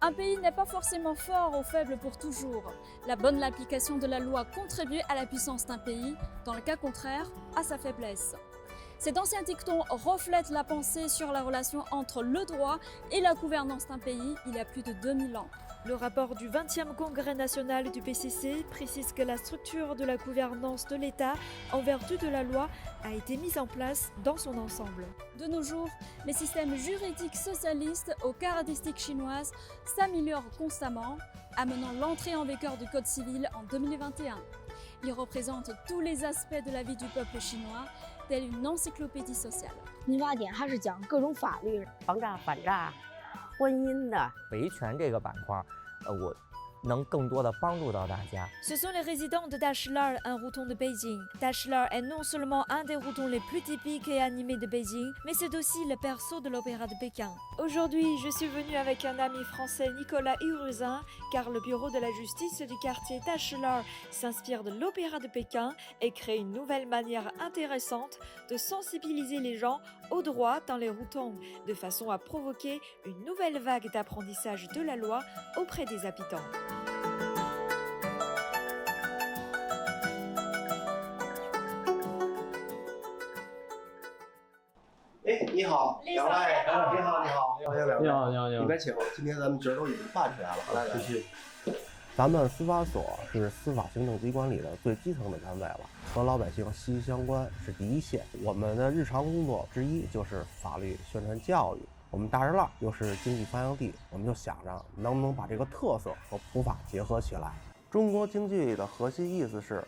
Un pays n'est pas forcément fort ou faible pour toujours. La bonne application de la loi contribue à la puissance d'un pays, dans le cas contraire, à sa faiblesse. Cet ancien dicton reflète la pensée sur la relation entre le droit et la gouvernance d'un pays il y a plus de 2000 ans. Le rapport du 20e Congrès national du PCC précise que la structure de la gouvernance de l'État, en vertu de la loi, a été mise en place dans son ensemble. De nos jours, les systèmes juridiques socialistes aux caractéristiques chinoises s'améliorent constamment, amenant l'entrée en vigueur du Code civil en 2021. Il représente tous les aspects de la vie du peuple chinois, telle une encyclopédie sociale. 民法典它是讲各种法律，防诈、反诈、婚姻的维权这个板块，我能更多的帮助到大家。 Ce sont les résidents de Dashlar, un routon de Beijing. Dashlar est non seulement un des routons les plus typiques et animés de Beijing, mais c'est aussi le berceau de l'opéra de Pékin. Aujourd'hui, je suis venue avec un ami français, Nicolas Huruzin, car le bureau de la justice du quartier Dashlar s'inspire de l'opéra de Pékin et crée une nouvelle manière intéressante de sensibiliser les gens au droit dans les routons, de façon à provoquer une nouvelle vague d'apprentissage de la loi auprès des habitants. 哎，你好，两位，你好，你好，欢迎两位，你好，里边请。今天咱们角都已经办起来了，来，谢谢。咱们司法所是司法行政机关里的最基层的单位了，和老百姓息息相关，是第一线。我们的日常工作之一就是法律宣传教育。我们大栅栏又是经济发祥地，我们就想着能不能把这个特色和普法结合起来。中国经济的核心意思是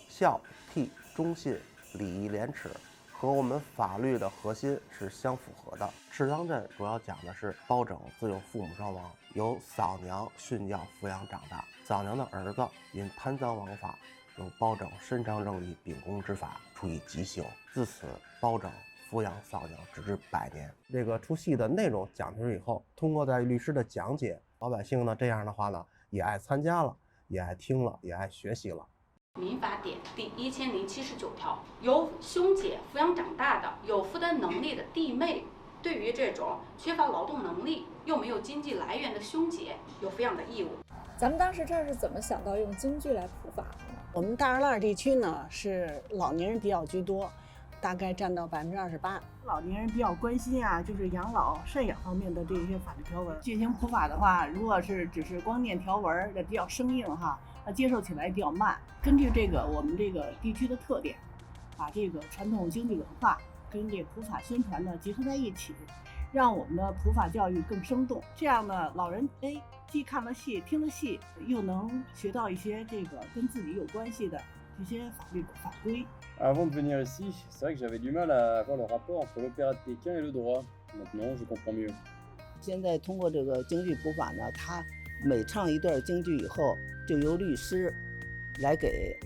孝悌忠信礼义廉耻。和我们法律的核心是相符合的。赤江镇主要讲的是包拯自幼父母双亡，由嫂娘训教抚养长大。嫂娘的儿子因贪赃枉法，由包拯伸张正义、秉公执法，处以极刑。自此，包拯抚养嫂娘直至100年。这个出戏的内容讲出以后，通过在律师的讲解，老百姓呢这样的话呢也爱参加了，也爱听了，也爱学习了。民法典第1079条，由兄姐抚养长大的有负担能力的弟妹，对于这种缺乏劳动能力又没有经济来源的兄姐，有抚养的义务。咱们当时这儿是怎么想到用京剧来普法的呢？我们大栅栏地区呢是老年人比较居多，大概占到28%。老年人比较关心啊，就是养老、赡养方面的这些法律条文。进行普法的话，如果是只是光念条文，比较生硬哈，接受起来比较慢。根据这个我们这个地区的特点，把这个传统经济文化跟这普法宣传呢结合在一起，让我们的普法教育更生动。这样呢，老人既看了戏、听了戏，又能学到一些这个跟自己有关系的这些法律法规。Avant de venir ici, c'est vrai que j'avais du mal à voir le rapport entre l'opéra de Pékin et le droit. Maintenant, je comprends mieux. 现在通过这个京剧普法呢，他每唱一段京剧以后，就由律师来给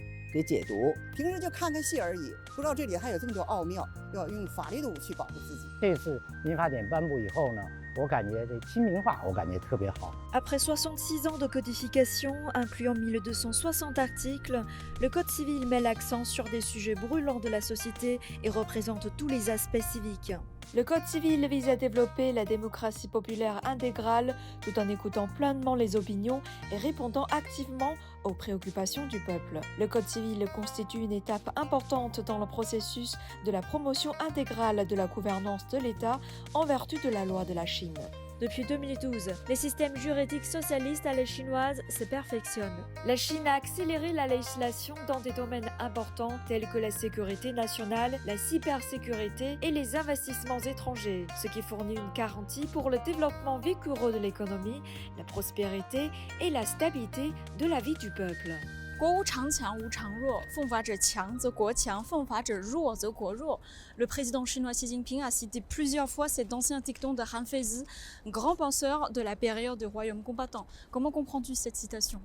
解读。平时就看看戏而已，不知道这里还有这么多奥妙，要用法律的武器保护自己。这次民法典颁布以后呢，我感觉这亲民化，我感觉特别好。Après 66 ans de codification, incluant 1260 articles, le Code civil met l'accent sur des sujets brûlants de la société et représente tous les aspects civiques. Le Code civil vise à développer la démocratie populaire intégrale tout en écoutant pleinement les opinions et répondant activement aux préoccupations du peuple. Le Code civil constitue une étape importante dans le processus de la promotion intégrale de la gouvernance de l'État en vertu de la loi de la Chine. Depuis 2012, les systèmes juridiques socialistes à la chinoise se perfectionnent. La Chine a accéléré la législation dans des domaines importants tels que la sécurité nationale, la cybersécurité et les investissements étrangers, ce qui fournit une garantie pour le développement vigoureux de l'économie, la prospérité et la stabilité de la vie du peuple. 国无常强，无常弱。奉法者强则国强，奉法者弱则国弱。Le président chinois Xi Jinping a cité plusieurs fois cet ancien dicton de Han Feizi, grand penseur de la période du royaume combattant. Comment comprends-tu cette citation?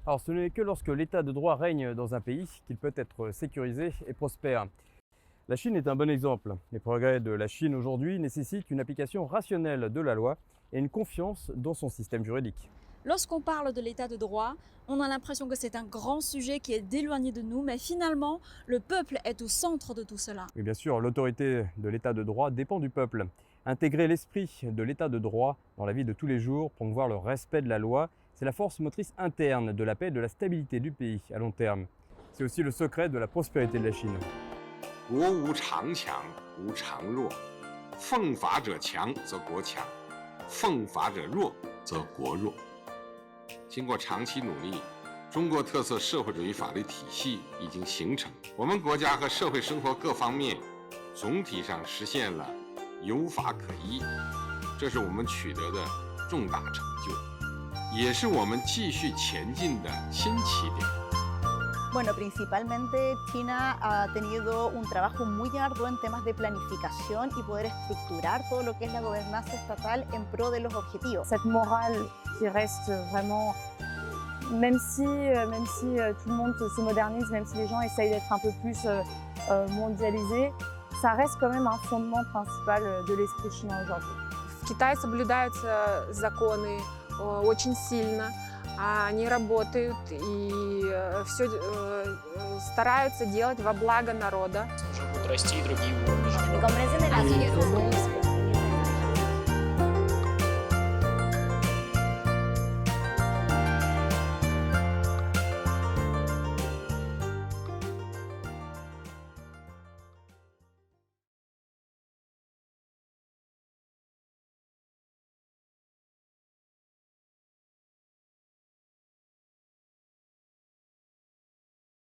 Alors, ce n'est que lorsque l'état de droit règne dans un pays qu'il peut être sécurisé et prospère. La Chine est un bon exemple. Les progrès de la Chine aujourd'hui nécessitent une application rationnelle de la loi et une confiance dans son système juridique. Lorsqu'on parle de l'état de droit, on a l'impression que c'est un grand sujet qui est éloigné de nous, mais finalement, le peuple est au centre de tout cela. Oui, bien sûr, l'autorité de l'état de droit dépend du peuple. Intégrer l'esprit de l'état de droit dans la vie de tous les jours, promouvoir le respect de la loi, c'est la force motrice interne de la paix et de la stabilité du pays à long terme. C'est aussi le secret de la prospérité de la Chine. 国无常强，无常弱。奉法者强，则国强；奉法者弱，则国弱。经过长期努力，中国特色社会主义法律体系已经形成，我们国家和社会生活各方面总体上实现了有法可依，这是我们取得的重大成就，也是我们继续前进的新起点。 Bueno, principalmente China ha tenido un trabajo muy arduo en temas de planificación y poder estructurar todo lo que es la gobernanza estatal en pro de los objetivos. Cette morale qui reste vraiment, même si tout le monde se modernise, même si les gens essayent d'être un peu plus mondialisés, ça reste quand même un fondement principal de l'esprit chinois aujourd'hui. В Китае соблюдаются законы очень сильно. Они работают и все стараются делать во благо народа. Уже будут расти и другие уровни.